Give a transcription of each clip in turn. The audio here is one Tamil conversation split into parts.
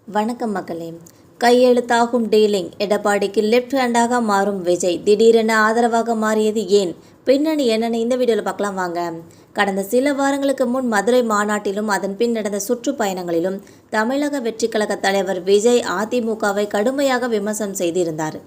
வணக்கம் மக்களே. கையெழுத்தாகும் டீலிங். எடப்பாடிக்கு லெஃப்ட் ஹேண்டாக மாறும் விஜய் திடீரென ஆதரவாக மாறியது ஏன்? பின்னணி என்னன்னு இந்த வீடியோவில் பார்க்கலாம் வாங்க. கடந்த சில வாரங்களுக்கு முன் மதுரை மாநாட்டிலும் அதன் பின் நடந்த சுற்றுப்பயணங்களிலும் தமிழக வெற்றிக் கழக தலைவர் விஜய் அதிமுகவை கடுமையாக விமர்சனம் செய்திருந்தார்.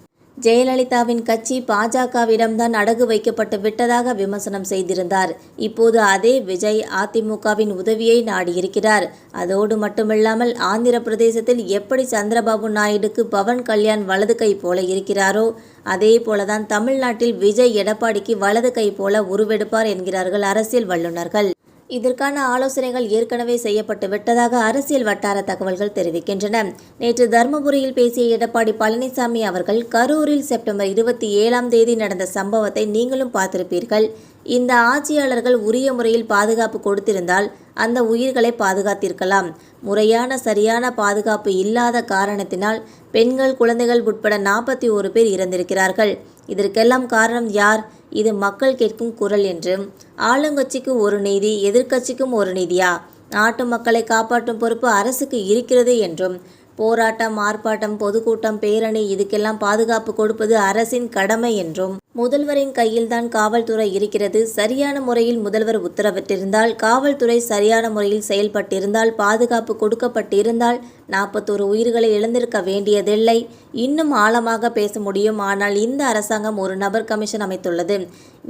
ஜெயலலிதாவின் கட்சி பாஜகவிடம்தான் அடகு வைக்கப்பட்டு விட்டதாக விமர்சனம் செய்திருந்தார். இப்போது அதே விஜய் அதிமுகவின் உதவியை நாடியிருக்கிறார். அதோடு மட்டுமில்லாமல் ஆந்திர பிரதேசத்தில் எப்படி சந்திரபாபு நாயுடுக்கு பவன் கல்யாண் வலது கை போல இருக்கிறாரோ அதே போலதான் தமிழ்நாட்டில் விஜய் எடப்பாடிக்கு வலது கை போல உருவெடுப்பார் என்கிறார்கள் அரசியல் வல்லுநர்கள். இதற்கான ஆலோசனைகள் ஏற்கனவே செய்யப்பட்டு விட்டதாக அரசியல் வட்டார தகவல்கள் தெரிவிக்கின்றன. நேற்று தர்மபுரியில் பேசிய எடப்பாடி பழனிசாமி அவர்கள் கரூரில் செப்டம்பர் 27 நடந்த சம்பவத்தை நீங்களும் பார்த்திருப்பீர்கள். இந்த ஆட்சியாளர்கள் உரிய முறையில் பாதுகாப்பு கொடுத்திருந்தால் அந்த உயிர்களை பாதுகாத்திருக்கலாம். முறையான சரியான பாதுகாப்பு இல்லாத காரணத்தினால் பெண்கள் குழந்தைகள் உட்பட 41 பேர் இறந்திருக்கிறார்கள். இதற்கெல்லாம் காரணம் யார்? இது மக்கள் கேட்கும் குரல் என்றும், ஆளுங்கட்சிக்கு ஒரு நீதி எதிர்க்கட்சிக்கும் ஒரு நீதியா? நாட்டு மக்களை காப்பாற்றும் பொறுப்பு அரசுக்கு இருக்கிறது என்றும், போராட்டம் ஆர்ப்பாட்டம் பொதுக்கூட்டம் பேரணி இதுக்கெல்லாம் பாதுகாப்பு கொடுப்பது அரசின் கடமை என்றும், முதல்வரின் கையில்தான் காவல்துறை இருக்கிறது. சரியான முறையில் முதல்வர் உத்தரவிட்டிருந்தால், காவல்துறை சரியான முறையில் செயல்பட்டிருந்தால், பாதுகாப்பு கொடுக்கப்பட்டிருந்தால் 41 உயிர்களை இழந்திருக்க வேண்டியதில்லை. இன்னும் ஆழமாக பேச முடியும். ஆனால் இந்த அரசாங்கம் ஒரு நபர் கமிஷன் அமைத்துள்ளது.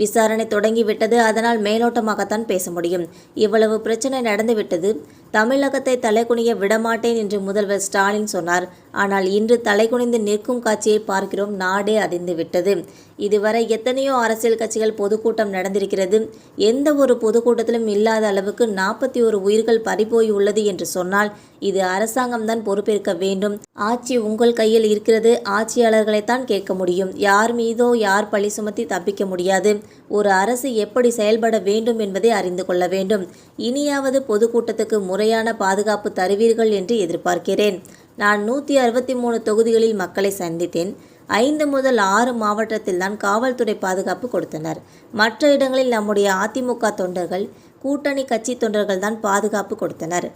விசாரணை தொடங்கிவிட்டது. அதனால் மேலோட்டமாகத்தான் பேச முடியும். இவ்வளவு பிரச்சனை நடந்துவிட்டது. தமிழகத்தை தலைகுனிய விடமாட்டேன் என்று முதல்வர் ஸ்டாலின் சொன்னார். ஆனால் இன்று தலைகுனிந்து நிற்கும் காட்சியை பார்க்கிறோம். நாடே அதிர்ந்து விட்டது. இதுவரை எத்தனையோ அரசியல் கட்சிகள் பொதுக்கூட்டம் நடந்திருக்கிறது. எந்த ஒரு பொதுக்கூட்டத்திலும் இல்லாத அளவுக்கு 41 உயிர்கள் பறிபோய் உள்ளது என்று சொன்னால் இது அரசாங்கம்தான் பொறுப்பேற்க வேண்டும். ஆட்சி உங்கள் கையில் இருக்கிறது. ஆட்சியாளர்களைத்தான் கேட்க முடியும். யார் மீதோ யார் பழி சுமத்தி தப்பிக்க முடியாது. ஒரு அரசு எப்படி செயல்பட வேண்டும் என்பதை அறிந்து கொள்ள வேண்டும். இனியாவது பொதுக்கூட்டத்துக்கு முறையான பாதுகாப்பு தருவீர்கள் என்று எதிர்பார்க்கிறேன். நான் 163 தொகுதிகளில் மக்களை சந்தித்தேன். 5 முதல் 6 மாவட்டத்தில் தான் காவல்துறை பாதுகாப்பு கொடுத்தனர். மற்ற இடங்களில் நம்முடைய அதிமுக தொண்டர்கள், கூட்டணி கட்சி தொண்டர்கள் தான் பாதுகாப்பு கொடுத்தனர்.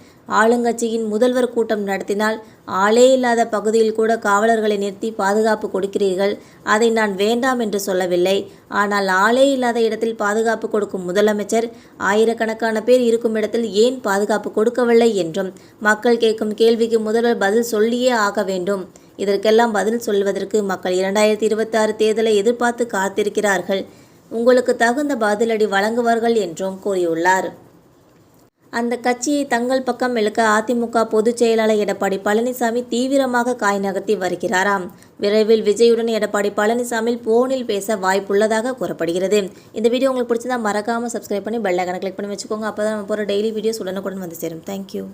ஆளுங்கட்சியின் முதல்வர் கூட்டம் நடத்தினால் ஆளே இல்லாத பகுதியில் கூட காவலர்களை நிறுத்தி பாதுகாப்பு கொடுக்கிறீர்கள். அதை நான் வேண்டாம் என்று சொல்லவில்லை. ஆனால் ஆளே இல்லாத இடத்தில் பாதுகாப்பு கொடுக்கும் முதலமைச்சர் ஆயிரக்கணக்கான பேர் இருக்கும் இடத்தில் ஏன் பாதுகாப்பு கொடுக்கவில்லை என்றும் மக்கள் கேட்கும் கேள்விக்கு முதல்வர் பதில் சொல்லியே ஆக வேண்டும். இதற்கெல்லாம் பதில் சொல்வதற்கு மக்கள் 2026 தேர்தலை எதிர்பார்த்து காத்திருக்கிறார்கள். உங்களுக்கு தகுந்த பதிலடி வழங்குவார்கள் என்றும் கூறியுள்ளார். அந்த கட்சியை தங்கள் பக்கம் இழுக்க அதிமுக பொதுச் செயலாளர் எடப்பாடி பழனிசாமி தீவிரமாக காய் நகர்த்தி வருகிறாராம். விரைவில் விஜயுடன் எடப்பாடி பழனிசாமி போனில் பேச வாய்ப்புள்ளதாக கூறப்படுகிறது. இந்த வீடியோ உங்களுக்கு பிடிச்சதா மறக்காமல் சப்ஸ்கிரைப் பண்ணி பெல் ஐகானை கிளிக் பண்ணி வச்சுக்கோங்க. அப்போ தான் நம்ம போகிற டெய்லி வீடியோஸ் உடனுக்குடன் வந்து சேரும். தேங்க்யூ.